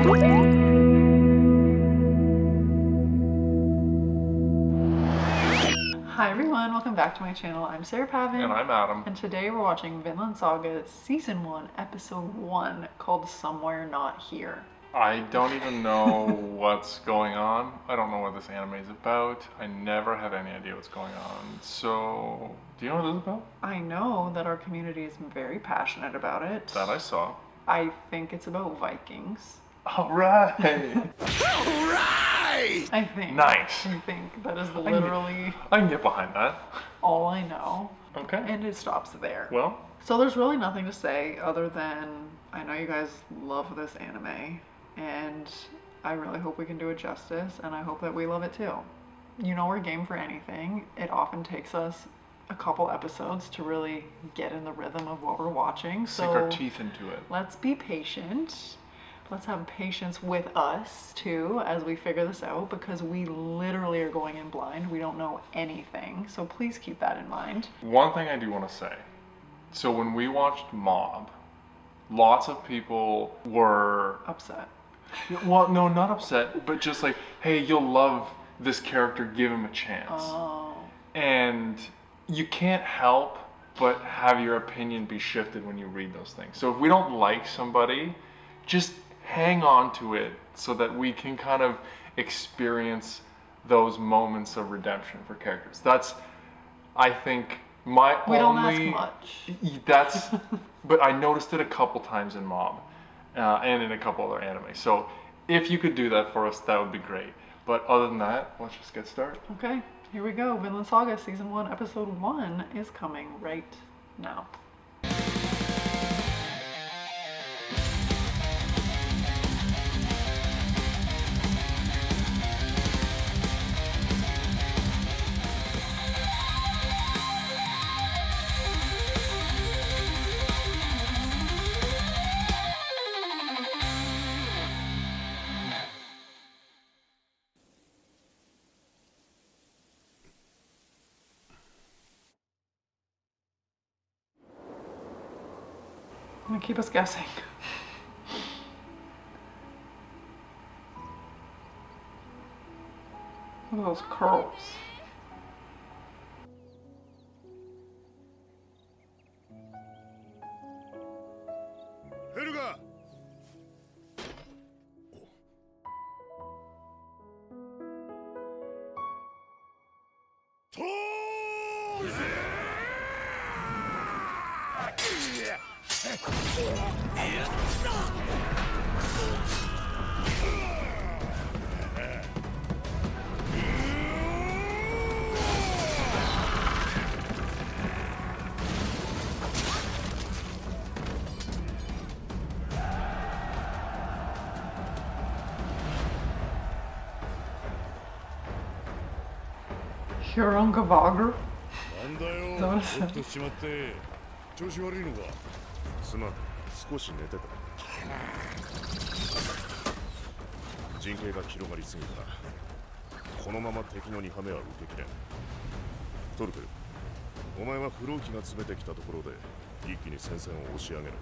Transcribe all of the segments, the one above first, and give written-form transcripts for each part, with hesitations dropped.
Hi everyone, welcome back to my channel. I'm Sarah Pavan. And I'm Adam. And today we're watching Vinland Saga Season 1, Episode 1, called Somewhere Not Here. I don't even know what's going on. I don't know what this anime is about. I never have any idea what's going on. So, do you know what it is about? I know that our community is very passionate about it. That I saw. I think it's about Vikings. Alright! I think. Nice! I think that is literally I can get behind that. all I know. Okay. And it stops there. Well, so there's really nothing to say other than I know you guys love this anime and I really hope we can do it justice and I hope that we love it too. You know, we're game for anything. It often takes us a couple episodes to really get in the rhythm of what we're watching. sink our teeth into it. Let's be patient. Let's have patience with us too as we figure this out because we literally are going in blind. We don't know anything. So please keep that in mind. One thing I do want to say. So when we watched Mob, lots of people were Upset. well, no, not upset, but just like, hey, you'll love this character, give him a chance. Oh. And you can't help but have your opinion be shifted when you read those things. So if we don't like somebody, just hang on to it so that we can kind of experience those moments of redemption for characters. That's, I think, my We don't only... ask much. That's, but I noticed it a couple times in Mob and in a couple other anime. So if you could do that for us, that would be great. But other than that, let's just get started. Okay, here we go. Vinland Saga Season 1, Episode 1 is coming right now. I'm gonna keep us guessing. Look at those curls. Helga! Hjörungavager? なんだよ、どうした起きてしまって調子悪いのか。すまん、少し寝てた。陣形が広がりすぎた。このまま敵の2羽目は受けきれん。トルクル、お前は不老機が詰めてきたところで一気に戦線を押し上げる。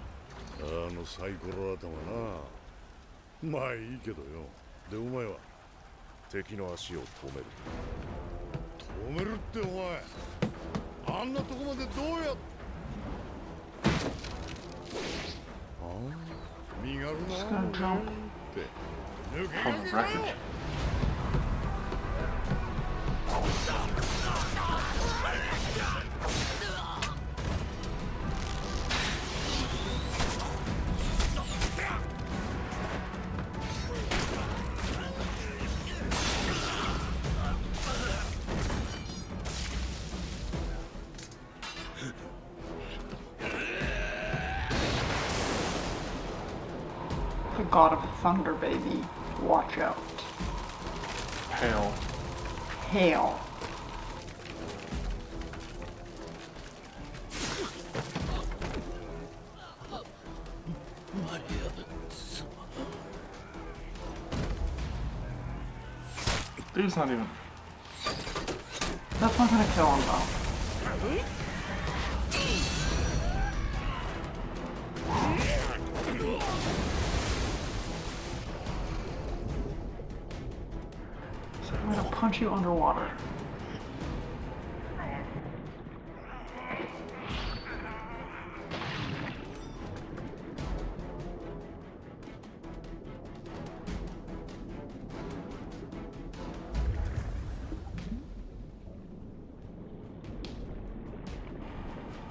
あのサイコロ頭な。まあいいけどよ。でお前は敵の足を止める。止めるってお前、あんなとこまでどうやっ身軽なって抜け From the wreckage. The god of thunder, baby. Watch out. Hail. Hail. Dude's not even... That's not gonna kill him though. punch you underwater.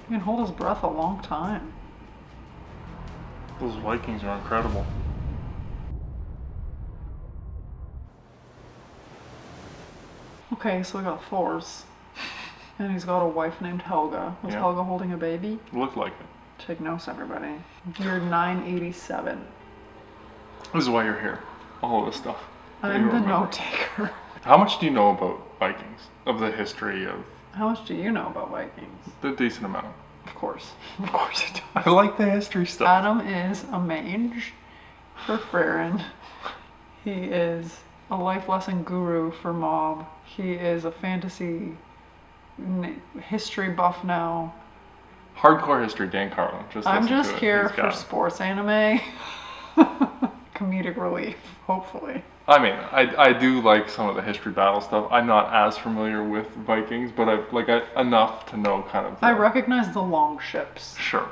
He can hold his breath a long time. Those Vikings are incredible. Okay, so we got Thor's. And he's got a wife named Helga. Was Yeah. Helga holding a baby? Looked like it. Take notes, everybody. Year 987. This is why you're here. All of this stuff. that I'm you the remember. note taker. How much do you know about Vikings? Of the history of How much do you know about Vikings? the decent amount? Of course. Of course you do. I like the history stuff. Adam is a mage for Farron. He is a life lesson guru for Mob. He is a fantasy history buff now. Hardcore history, Dan Carlin. I'm listen just to it. here He's for got it. sports anime. Comedic relief, hopefully. I mean, I do like some of the history battle stuff. I'm not as familiar with Vikings, but enough to know kind of. I recognize the long ships. Sure.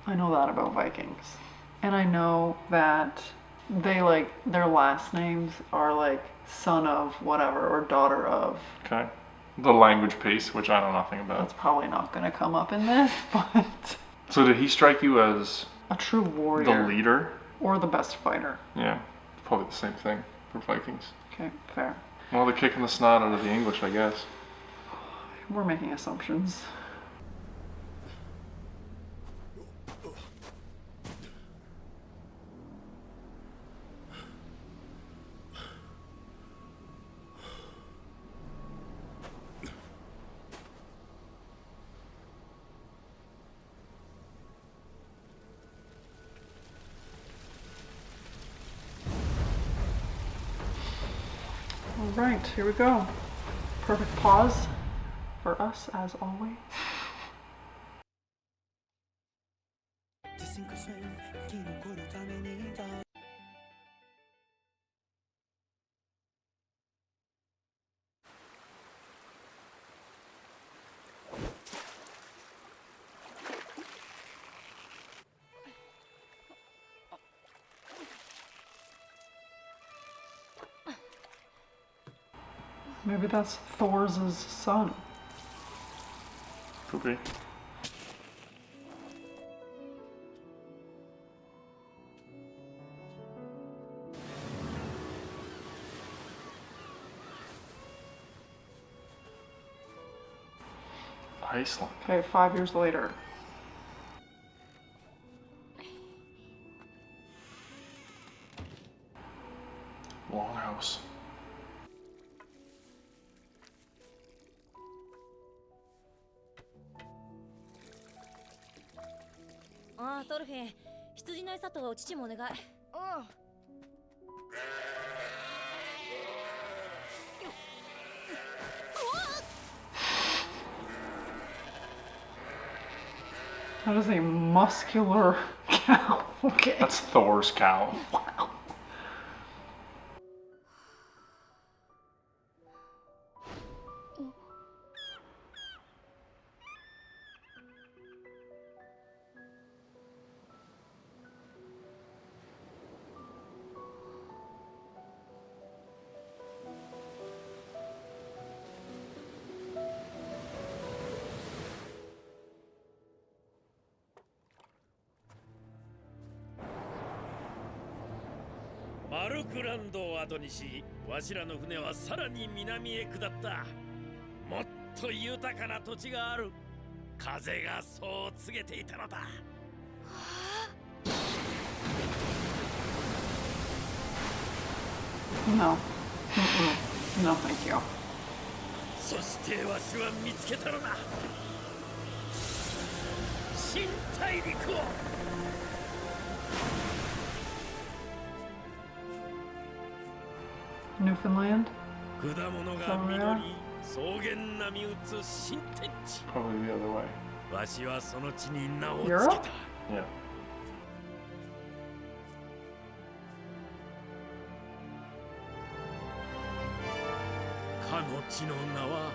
I know that about Vikings. And I know that they their last names are son of whatever or daughter of. Okay. The language piece, which I know nothing about. That's probably not going to come up in this, but So did he strike you as a true warrior. the leader? Or the best fighter. Yeah. Probably the same thing for Vikings. Okay, fair. Well, they're kicking the snot out of the English, I guess. We're making assumptions. All right, here we go. Perfect pause for us, as always. Maybe that's Thor's son. Could be. Iceland. Okay, 5 years later. Longhouse. Ah, トルフィン、羊の餌とお乳もお願い。That is a muscular cow. Okay. That's Thor's cow. Wow.「マルクランドを後にし、わしらの船はさらに南へ下った。もっと豊かな土地がある。風がそう告げていたのだ。No. Mm-mm. No, thank you. そしてわしは見つけたのだ。新大陸を。Newfoundland? 果物が実り、草原波打つ新天地。 Probably the other way. わしはその地に名をつけ Europe? た。 Yeah. 風の地の名は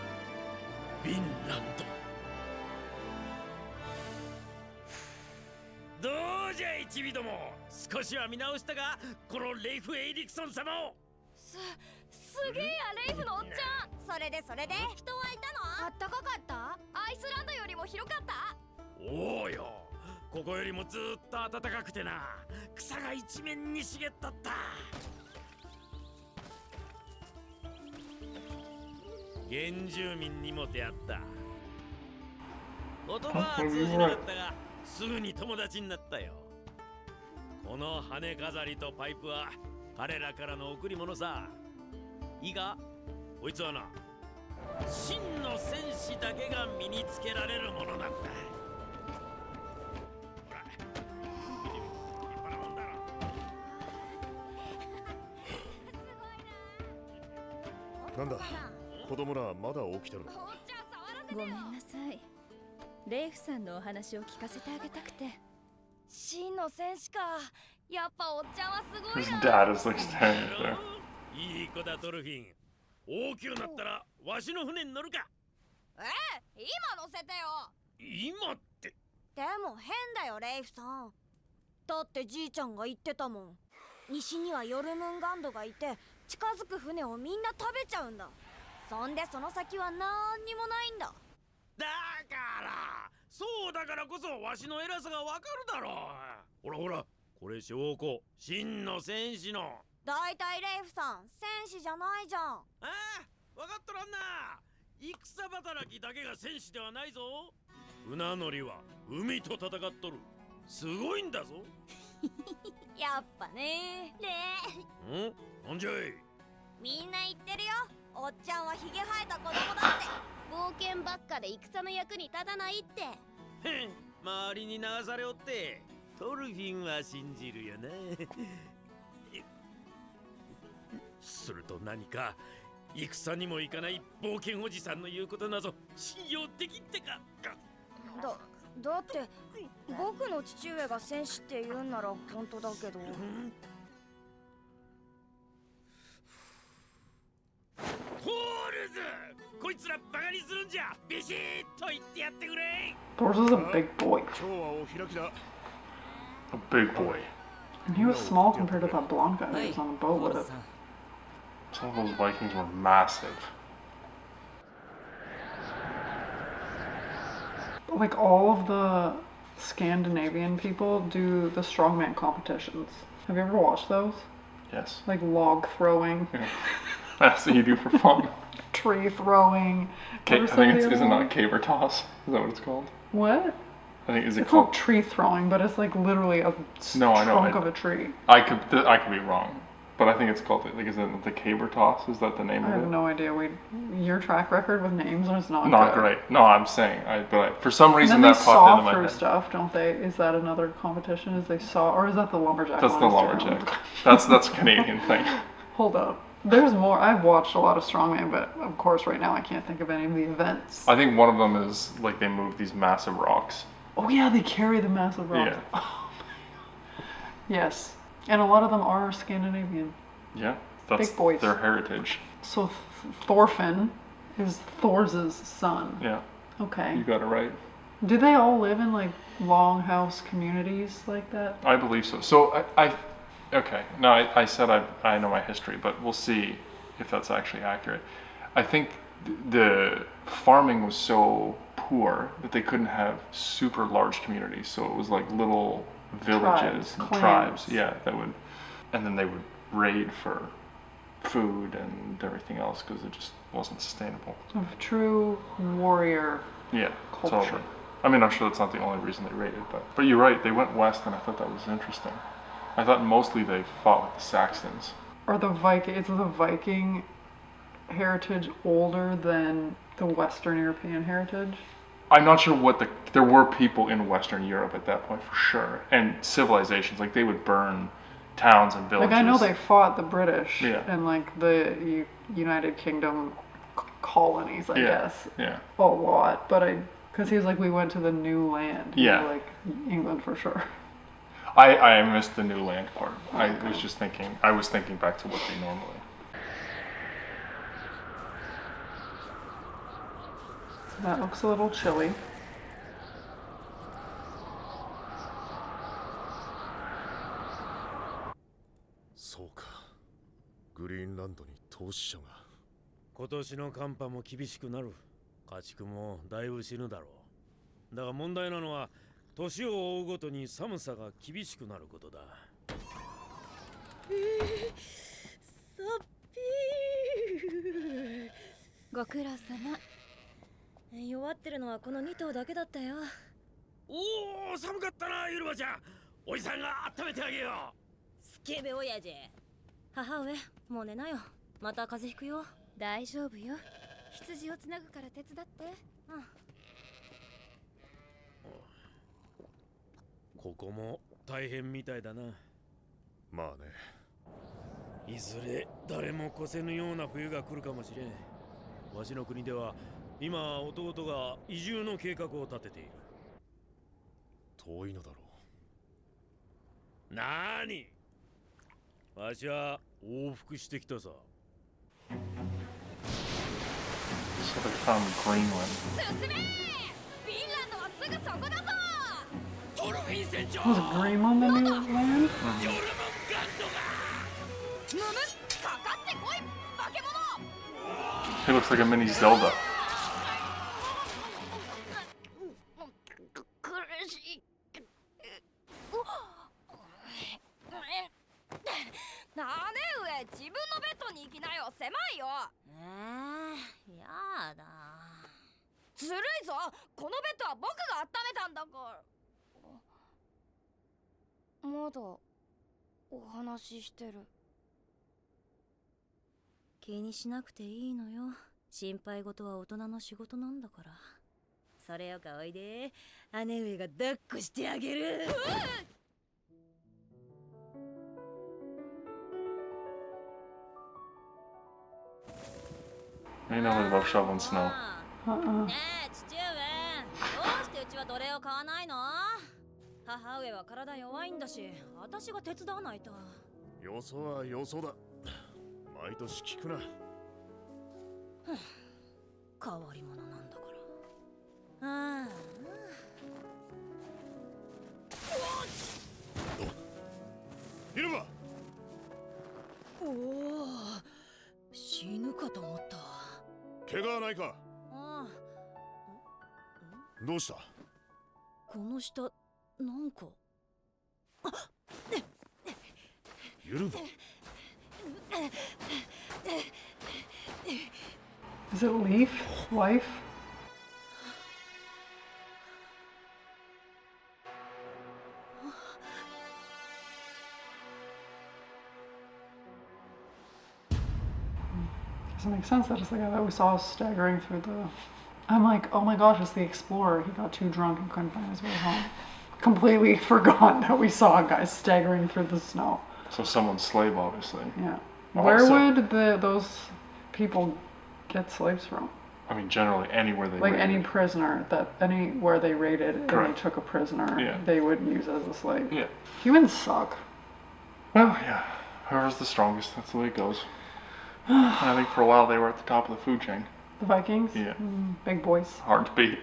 ヴィンランド。どうじゃ一尾ども、少しは見直したが、このレイフ・エイリクソン様を。すげえや、レイフのおっちゃん。それで人はいたの？あったかかった？アイスランドよりも広かった？おうよ、ここよりもずっと暖かくてな、草が一面に茂っとった。原住民にも出会った。言葉は通じなかったが、すぐに友達になったよ。この羽飾りとパイプは彼らからの贈り物さ。いいか、こいつはな、真の戦士だけが身につけられるものなんだ。ほら、見てみ、立派なもんだろ。なんだ、子供らまだ起きてるの？ごめんなさい。レイフさんのお話を聞かせてあげたくて。真の戦士か。やっぱおっちゃんはすごい His な。 dad is like staring at there. いい子だトルフィン。大きくなったらわしの船に乗るか。今乗せてよ。今って。でも変だよ、レイフさん。だってじいちゃんが言ってたもん。西にはヨルムンガンドがいて、近づく船をみんな食べちゃうんだ。そんでその先はなんにもないんだ。だからそうだからこそわしの偉さがわかるだろう。ほらほら、これ証拠。真の戦士の。だいたいレイフさん、戦士じゃないじゃん。ああ、分かっとらんな。戦働きだけが戦士ではないぞ。船乗りは海と戦っとる。すごいんだぞ。やっぱね。なんじゃい。みんな言ってるよ。おっちゃんはヒゲ生えた子供だって。冒険ばっかで戦の役に立たないって。へん、周りに流されおってトルフィンは信じるよな。すると何か戦にも行かない冒険おじさんの言うことなぞ信用できんってか。だって僕の父上が戦士って言うんなら本当だけど。ホールズ、こいつらバカにするんじゃ。ビシッと言ってやってくれ。 Thor's is a big boy. 今日はお開きだ。 A big boy. And he was small compared to that blonde guy that was on the boat with it. Some of those Vikings were massive. Like all of the Scandinavian people do the strongman competitions. Have you ever watched those? Yes. Like log throwing, Yeah. That's what you do for fun. tree throwing. I think it's, is it not caber toss? Is that what it's called? What? I think is it It's called? called tree throwing, but it's like literally a No, I know, trunk I- of a tree. I could be wrong, but I think it's called like is it the caber toss? Is that the name I of have it? no idea. Your track record with names is not Not good. great. No, I'm saying for some And reason then they that popped saw into my through head. stuff, don't they? Is that another competition? Is they saw, or is that the lumberjack? That's one? the Is different. lumberjack. That's a Canadian thing. Hold up. There's more. I've watched a lot of strongman, but of course, right now I can't think of any of the events. I think one of them is like they move these massive rocks. Oh yeah, they carry the massive rocks. Yeah. Yes, and a lot of them are Scandinavian. Yeah, that's Big boys. their heritage. So Thorfinn is Thor's son. Yeah, Okay. you got it right. Do they all live in like longhouse communities like that? I believe so. So okay. No, I said I know my history, but we'll see if that's actually accurate. I think the farming was so poor that they couldn't have super large communities. So it was like little villages, Tribes, and tribes, clans. yeah, and then they would raid for food and everything else because it just wasn't sustainable. Of true warrior. Yeah, Culture. totally. I mean, I'm sure that's not the only reason they raided, but you're right. They went west, and I thought that was interesting. I thought mostly they fought with the Saxons. Is the Viking heritage older than the Western European heritage? I'm not sure there were people in Western Europe at that point for sure, and civilizations, like they would burn towns and villages. Like I know they fought the British Yeah. and like the United Kingdom colonies, I guess, Yeah. a lot. But because he was like, we went to the new land. We Yeah. were like England for sure. I missed the new land part. I was thinking back to what they normally. That looks a little chilly. そうか。グリーンランドに投資者が。今年の寒波も厳しくなる。家畜もだいぶ死ぬだろう。だが問題なのは年を追うごとに寒さが厳しくなることだ。さっぴー。ご苦労様。弱ってるのはこの2頭だけだったよ。おお、寒かったな、ゆるばちゃん。おじさんが温めてあげよう。スケベ親父。母上、もう寝なよ。また風邪ひくよ。大丈夫よ。羊をつなぐから手伝って。ここも大変みたいだな。まあね。いずれ誰も越せぬような冬が来るかもしれん。わしの国では今弟が移住の計画を立てている。遠いのだろう。なーに、わしは往復してきたさ。So they found Greenland. 進めー。フィンランドはすぐそこだぞ。トルフィン船長。 Was Greenland the new land? ヨルムンガンドが。むむ、かかってこい、化け物。 He looks like a mini Zelda. 苦しい。なね上、自分のベッドに行きなよ。狭いよ。やだ。ずるいぞ。このベッドは僕が温めたんだから。まだお話ししてる。気にしなくていいのよ。心配事は大人の仕事なんだから。それよかおいで。姉上が抱っこしてあげる。You know they love shoveling snow. ねえ父上、どうしてうちは奴隷を買わないの？母上は体弱いんだし、私が手伝わないと。よそはよそだ。毎年聞くな。変わり者なんだから。ああ。いるわ。おお、死ぬかと思った。怪我はないか。ああ。どうした？この下、なんか。ゆるば。Is it Leif? Life? Doesn't make sense that it's the guy that we saw staggering through the... I'm like, oh my gosh, it's the explorer. He got too drunk and couldn't find his way home. Completely forgot that we saw a guy staggering through the snow. So someone's slave, obviously. Yeah. Oh, Where so- would those people get slaves from? I mean, generally anywhere they Like any raided. prisoner that anywhere they raided and they Correct. took a prisoner, Yeah. they would use as a slave. Yeah. Humans suck. Well, yeah. Whoever's the strongest, that's the way it goes. And I think for a while they were at the top of the food chain. The Vikings? Yeah. Big boys. Hard to beat.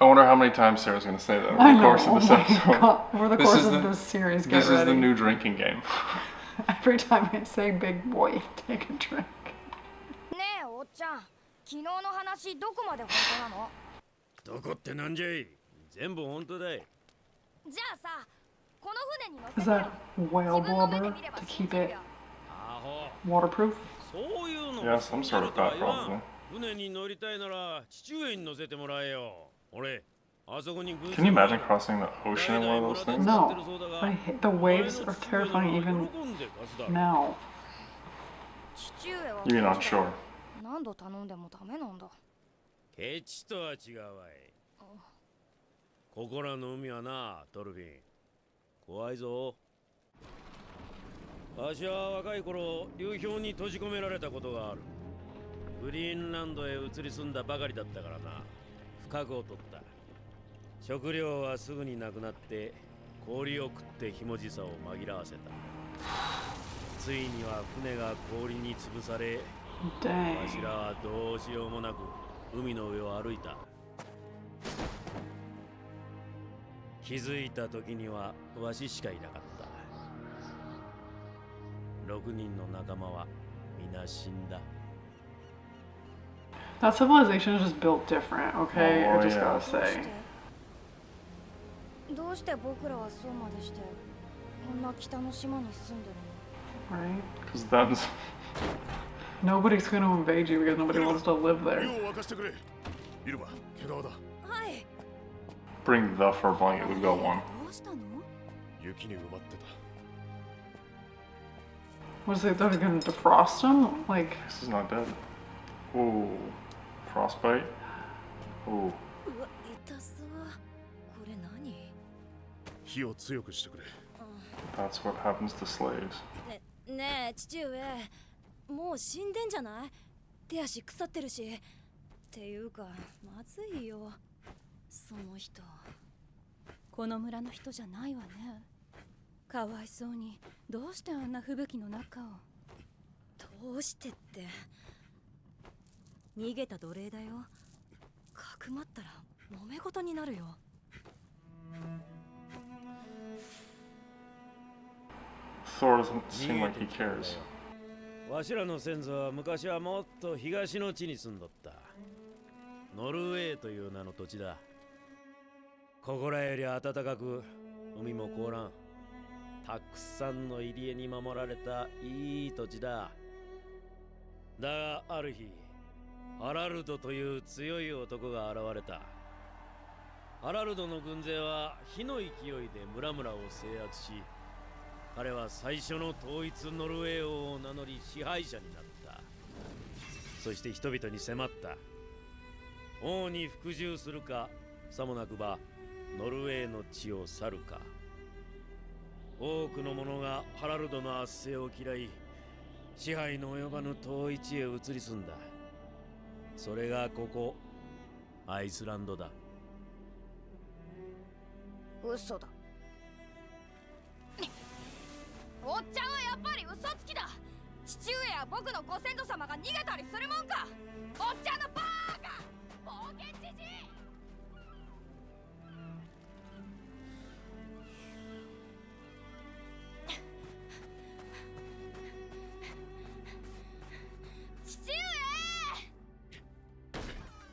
I wonder how many times Sarah's going to say that over I the know. course of this Oh my episode. God. Over the This course is of the- this series, get This ready. is the new drinking game. Every time I say big boy, take a drink. ねえおっちゃん、昨日の話どこまで本当なの？どこってなんじゃい。全部本当だい。じゃあさ、この船に乗せ Is てよ。 that whale 自分の目で blubber 見れば to 信 keep じる it よ。アホ。 waterproof? そういうの Yeah, some sort of fat, probably. 船に乗りたいなら父上に乗せてもらえよ。俺、あそこに軍 Can you imagine crossing the ocean in one of those things? No. I hate the waves are terrifying even now. 父上は You mean on shore? 何度頼んでもダメなんだ。ケチとは違うわい。ここらの海はな、トルフィン。怖いぞ。わしは若い頃、流氷に閉じ込められたことがある。グリーンランドへ移り住んだばかりだったからな。不覚を取った。食料はすぐになくなって、氷を食ってひもじさを紛らわせた。ついには船が氷に潰され、わし Dang. らはどうしようもなく海の上を歩いた。気づいた時にはわししかいなかった。6人の仲間は皆死んだ。That civilization is just built different, okay? Oh, I just yeah. gotta say. どうして僕らはそうまでしてこんな北の島に住んでるの？ Right? Because that's Nobody's gonna invade you because nobody wants to live 湯 there. を沸かしてくれ。イルマ、毛皮だ。はい。 bring the fur blanket would go one. どうしたの？雪に埋まってた。 What is it? They're gonna defrost him? Like, This is not dead. Ooh, frostbite. Ooh, うわ、痛そう。これ何？火を強くしてくれ。 that's what happens to slaves. ねえ父上、もう死んでんじゃない？手足腐ってるし。っていうかまずいよ。その人この村の人じゃないわね。かわいそうに。どうしてあんな吹雪の中を。どうしてって、逃げた奴隷だよ。かくまったら揉め事になるよ。Thor doesn't seem like he cares. わしらの先祖は昔はもっと東の地に住んどった。ノルウェーという名の土地だ。ここらより暖かく、海も凍らん。たくさんの入り江に守られたいい土地だ。だがある日、ハラルドという強い男が現れた。ハラルドの軍勢は火の勢いで村々を制圧し、彼は最初の統一ノルウェー王を名乗り支配者になった。そして人々に迫った。王に服従するか、さもなくばノルウェーの地を去るか。多くの者がハラルドの圧政を嫌い、支配の及ばぬ統一へ移り住んだ。それがここアイスランドだ。嘘だ。おっちゃんはやっぱり嘘つきだ。父上や僕のご先祖様が逃げたりするもんか。おっちゃんのバーカ冒険知事。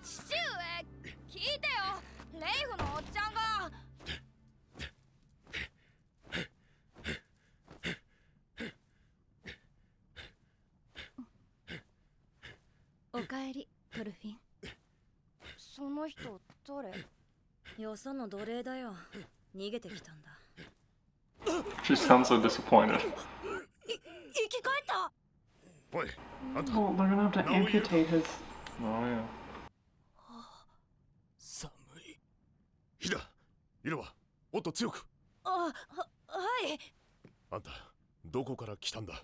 父上聞いてよ。レイフのおっちゃんが。おかえりトルフィン。その人誰？よその奴隷だよ。逃げてきたんだ。 She sounds so disappointed. 生き返った。おい、あんた。 well, they're gonna have to amputate his. Oh yeah. 寒い。火だ。イルマ、もっと強く。はい。あんた、どこから来たんだ？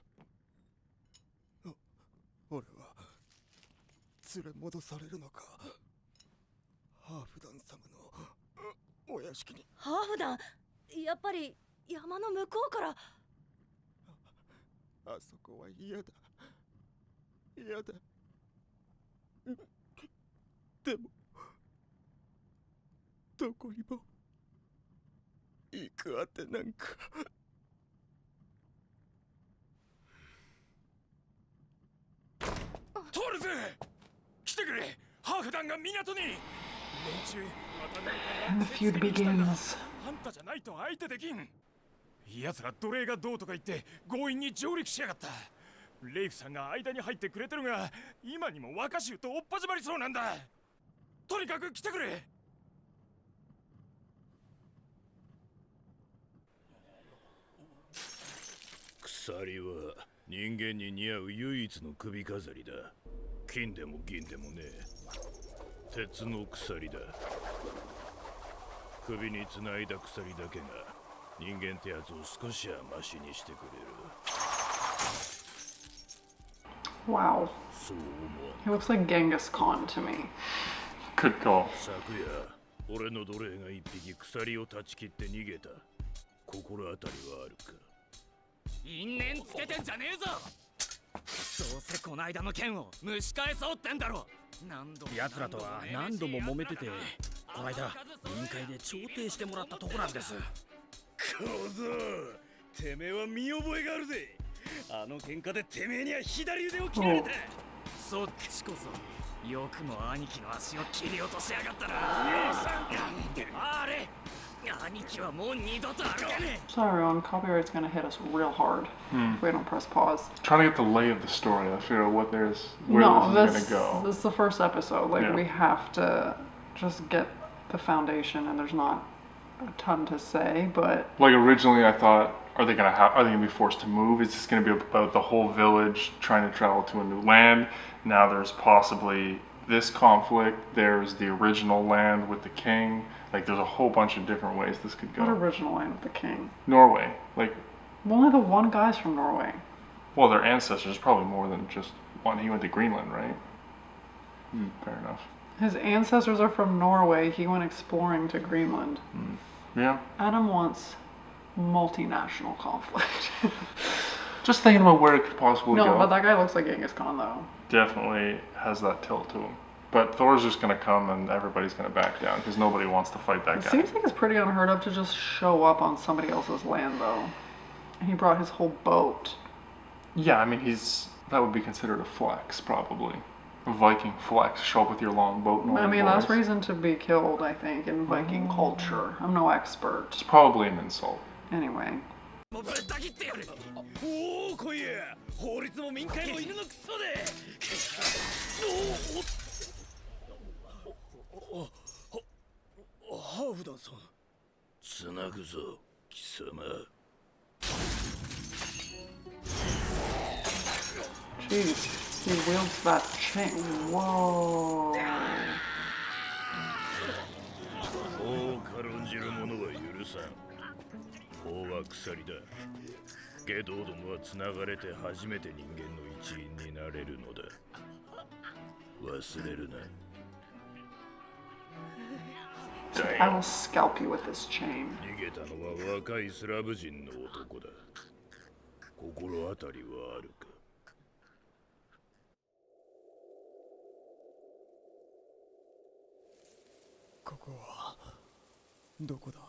俺は連れ戻されるのか。ハーフダン様のお屋敷に。ハーフダン、やっぱり山の向こうから。あそこは嫌だ。嫌だ。でもどこにも行くあてなんか。通るぜ。来てくれ。ハーフ団が港に。連中また何か And the feud begins. あんたじゃないと相手できん。奴ら奴隷がどうとか言って強引に上陸しやがった。レイフさんが間に入ってくれてるが、今にも若衆と追っ始まりそうなんだ。とにかく来てくれ。鎖は人間に似合う唯一の首飾りだ。金でも銀でもねえ。鉄の鎖だ。首につないだ鎖だけが人間ってやつを少しはマシにしてくれる。 Wow. そう思う。 He looks like Genghis Khan to me. Good call. 昨夜、俺の奴隷が一匹鎖を断ち切って逃げた。心当たりはあるか？因縁つけてんじゃねえぞ。どうせこの間の剣を蒸し返そうってんだろ。奴らとは何度も揉めてて、この間委員会で調停してもらったとこなんです。小僧、てめえは見覚えがあるぜ。あの喧嘩でてめえには左腕を切られた。そっちこそよくも兄貴の足を切り落としやがったな。あれ、兄貴はもう二度と歩かねえ。 Sorry, everyone, copyright's gonna hit us real hard if we don't press pause. Trying to get the lay of the story. I figure out what there's where No, this this is gonna go. is the first episode. Like, Yeah. we have to just get the foundation, and there's not a ton to say, but Like originally, I thought, are they gonna be forced to move? Is this gonna be about the whole village trying to travel to a new land? Now there's possibly this conflict. There's the original land with the king. Like there's a whole bunch of different ways this could what go. original land with the king? Norway, like, Only the one guy's from Norway. well, their ancestors probably more than just one. He went to Greenland, right? Fair enough. His ancestors are from Norway. He went exploring to Greenland. Yeah. Adam wants multinational conflict. Just thinking about where it could possibly No, go. but that guy looks like Genghis Khan, though. Definitely has that tilt to him. But Thor's just gonna come and everybody's gonna back down because nobody wants to fight that It guy. seems like it's pretty unheard of to just show up on somebody else's land, though. And he brought his whole boat. Yeah, I mean that would be considered a flex, probably. A Viking flex. Show up with your long boat and all I your mean, that's boys. reason to be killed, I think, in Viking culture. I'm no expert. It's probably an insult. Anyway. もうぶった切ってやる。おお、こいや。法律も民会も犬のクソで。ハーフダンさん。つなぐぞ、貴様。Jeez. He wields that chain. Whoa. 法を軽んじる者は許さん。法は鎖だ。ゲドウどもはつながれて初めて人間の一員になれるのだ。忘れるな。I will scalp you with this chain. 逃げたのは若いスラブ人の男だ。心当たりはあるか。ここはどこだ。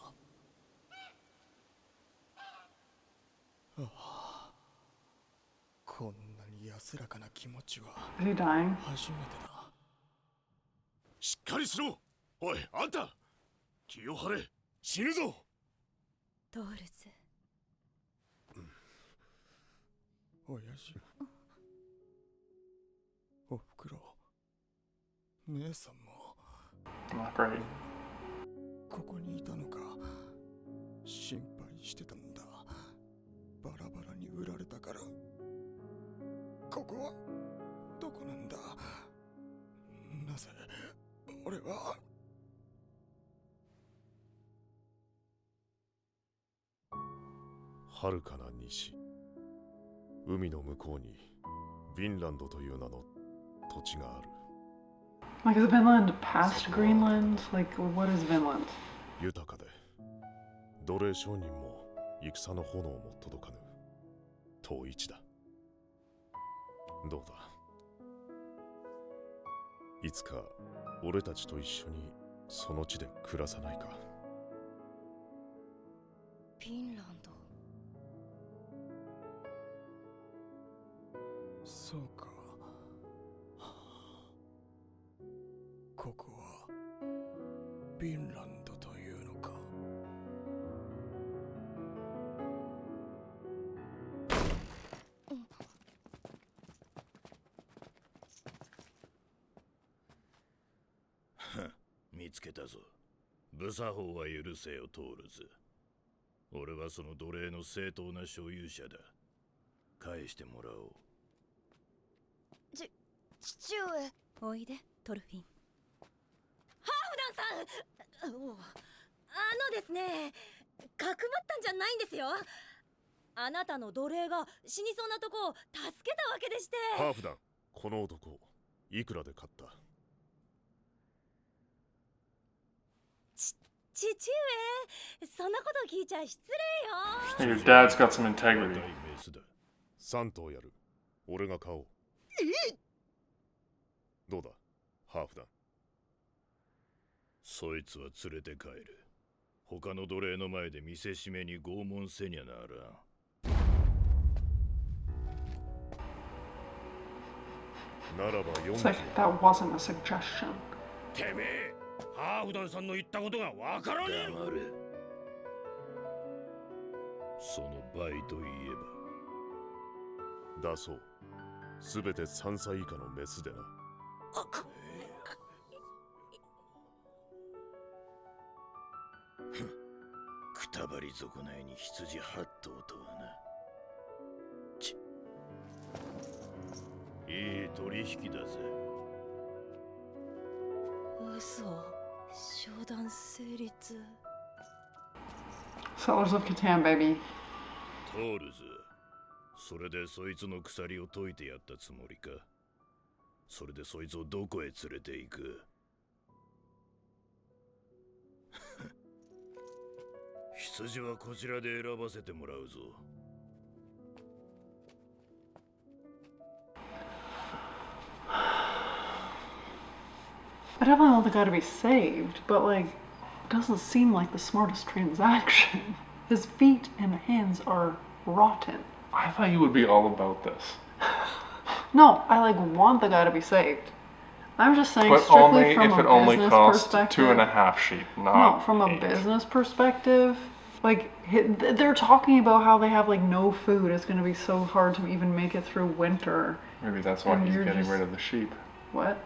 ああ、こんなに安らかな気持ちは Is he dying? 初めてだ。しっかりしろ。おい、あんた。気を張れ。死ぬぞ。トールズ。親父。おふくろ。姉さんも。Not great. ここにいたのか。心配してたんだ。バラバラに売られたから。ここはどこなんだ。なぜ俺は。遥かな西。海の向こうにヴィンランドという名の土地がある。Like, is Vinland past Greenland? Like, what is Vinland? 豊かで奴隷商人も戦の炎も届かぬ遠い地だ。どうだ、いつか俺たちと一緒にその地で暮らさないか。フィンランド。そうか。ここはフィンランドというのか。見つけたぞ。無作法は許せよ、トールズ。俺はその奴隷の正当な所有者だ。返してもらおう。父上。おいで、トルフィン。ハーフダンさん。ですね、かくまったんじゃないんですよ。あなたの奴隷が死にそうなとこを助けたわけでして。ハーフダン、この男いくらで買った？父上、そんなこと聞いちゃ失礼よ。Your dad's got some integrity. 大メスだ。3頭やる。俺が買おう。どうだハーフだ。そいつは連れて帰る。他の奴隷の前で見せしめに拷問せにゃならん。ならば It's 4 like that wasn't a suggestion. てめえ、ハーフダンさんの言ったことがわからねえ。黙れ。その倍と言えばだそう。すべて3歳以下のメスでな。くたばり損ないに羊8頭とはな。ちいい取引だぜ。嘘。商談成立。Settlers of Catan, baby. トールズ、それでそいつの鎖を解いてやったつもりか。それでそいつをどこへ連れて行く。羊はこちらで選ばせてもらうぞ。I definitely want the guy to be saved, but like, it doesn't seem like the smartest transaction. His feet and hands are rotten. I thought you would be all about this. No, I like want the guy to be saved. I'm just saying But strictly only from if a it only business costs perspective. 2.5 sheep, No, not from a 8. business perspective, like they're talking about how they have like no food. It's gonna be so hard to even make it through winter. Maybe that's why And he's you're getting just- rid of the sheep. What?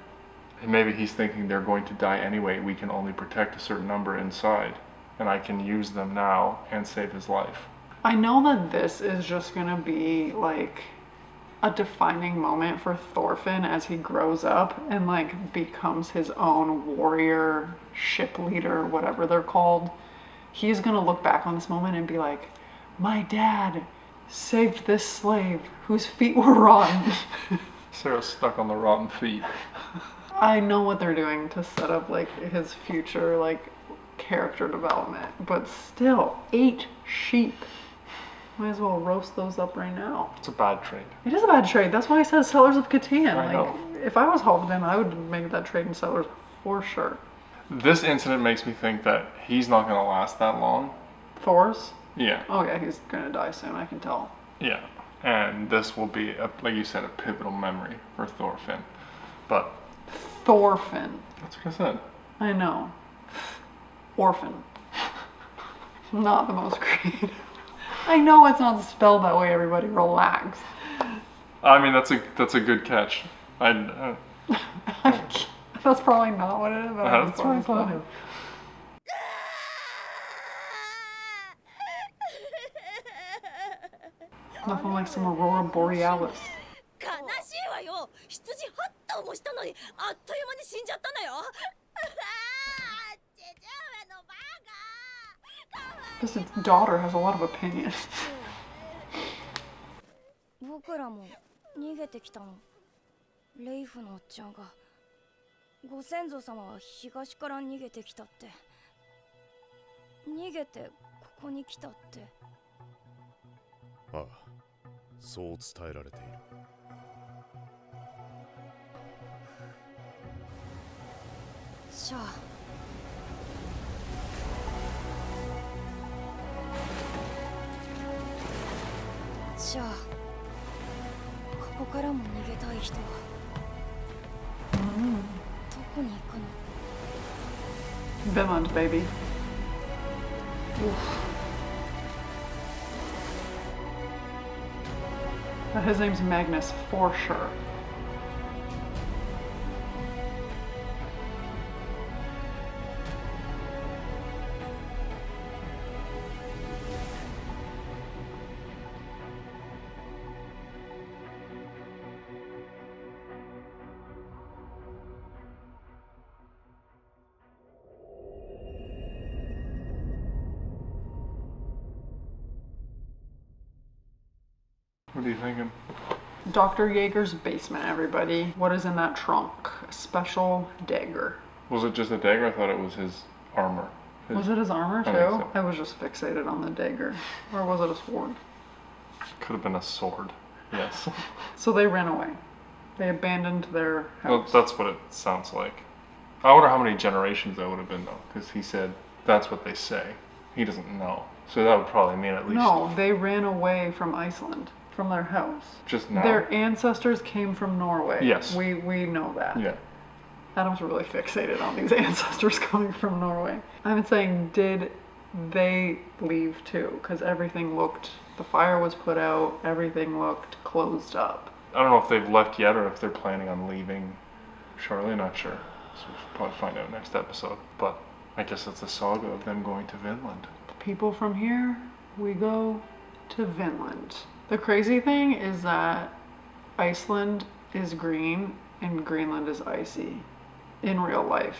And maybe he's thinking they're going to die anyway. We can only protect a certain number inside. And I can use them now and save his life. I know that this is just gonna be like a defining moment for Thorfinn as he grows up and like becomes his own warrior, ship leader, whatever they're called. He's gonna look back on this moment and be like, my dad saved this slave whose feet were rotten. Sarah's stuck on the rotten feet. I know what they're doing to set up like his future like character development, but still, 8 sheep. Might as well roast those up right now. It's a bad trade. It is a bad trade. That's why I said Settlers of Catan. I Like, know. if I was Halfdan, I would make that trade in Settlers for sure. This incident makes me think that he's not going to last that long. Thor's? Yeah. Oh yeah, he's gonna die soon. I can tell. Yeah. And this will be, like you said, a pivotal memory for Thorfinn. But Thorfinn. that's what I said. I know. Orphan. Not the most creative. I know it's not spelled that way. Everybody, relax. I mean, that's a good catch. That's probably not what it is. But That's what I it's thought. funny. Nothing like some Aurora Borealis. 悲しいわよ。羊8頭もしたのにあっという間に死んじゃったのよ。This daughter has a lot of opinions. 僕らも逃げてきたの。レイフのおっちゃんがご先祖様は東から逃げてきたって。逃げてここに来たって。ああ、そう伝えられている。じゃあじゃあここからも逃げたい人はどこに行くの？ Vinland, baby. Oof. His name's Magnus, for sure. What are you thinking? Dr. Jaeger's basement, everybody. What is in that trunk? A special dagger. Was it just a dagger? I thought it was his armor. Was it his armor I think too? so. I was just fixated on the dagger. Or was it a sword? Could have been a sword. Yes. So they ran away. They abandoned their Well, house. that's what it sounds like. I wonder how many generations that would have been though, because he said that's what they say. He doesn't know, so that would probably mean at least No, they ran away from Iceland, from their house. just now. Their ancestors came from Norway. Yes. We know that. Yeah. Adam's really fixated on these ancestors coming from Norway. I'm saying, did they leave too? Because everything looked, the fire was put out, everything looked closed up. I don't know if they've left yet or if they're planning on leaving shortly. Not sure. So we'll probably find out next episode. But I guess it's a saga of them going to Vinland. People from here, we go to Vinland. The crazy thing is that Iceland is green and Greenland is icy in real life.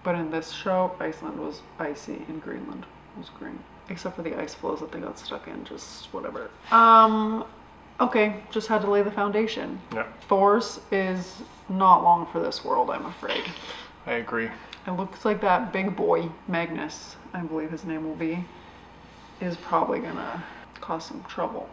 But in this show, Iceland was icy and Greenland was green. Except for the ice floes that they got stuck in, just whatever. Okay, just had to lay the foundation. Yeah, Thor's is not long for this world, I'm afraid. I agree. It looks like that big boy, Magnus, I believe his name will be, is probably gonna cause some trouble.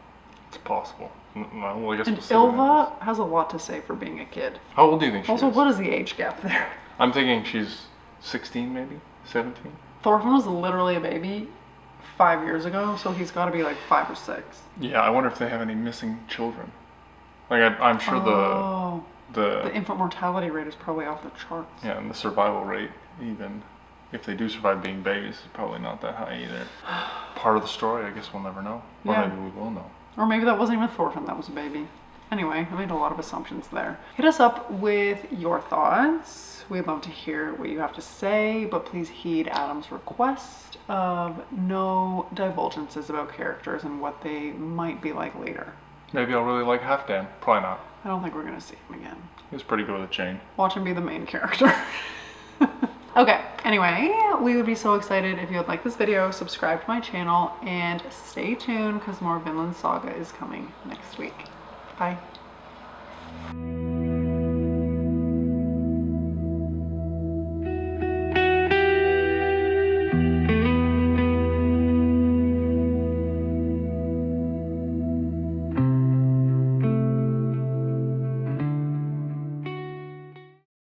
It's possible. Well, I guess And we'll see what Ilva happens. has a lot to say for being a kid. How old do you think she Also, is? what is the age gap there? I'm thinking she's 16 maybe? 17? Thorfinn was literally a baby 5 years ago, so he's got to be like 5 or 6. Yeah, I wonder if they have any missing children. Like, I'm sure Oh, the the infant mortality rate is probably off the charts. yeah, and the survival rate, even if they do survive being babies, is probably not that high either. Part of the story, I guess we'll never know. Or Yeah. maybe we will know. Or maybe that wasn't even Thorfinn, that was a baby. Anyway, I made a lot of assumptions there. Hit us up with your thoughts. We'd love to hear what you have to say, but please heed Adam's request of no divulgences about characters and what they might be like later. Maybe I'll really like Halfdan. Probably not. I don't think we're gonna see him again. He was pretty good with a chain. Watch him be the main character. Okay, anyway, we would be so excited if you would like this video, subscribe to my channel, and stay tuned because more Vinland Saga is coming next week. Bye.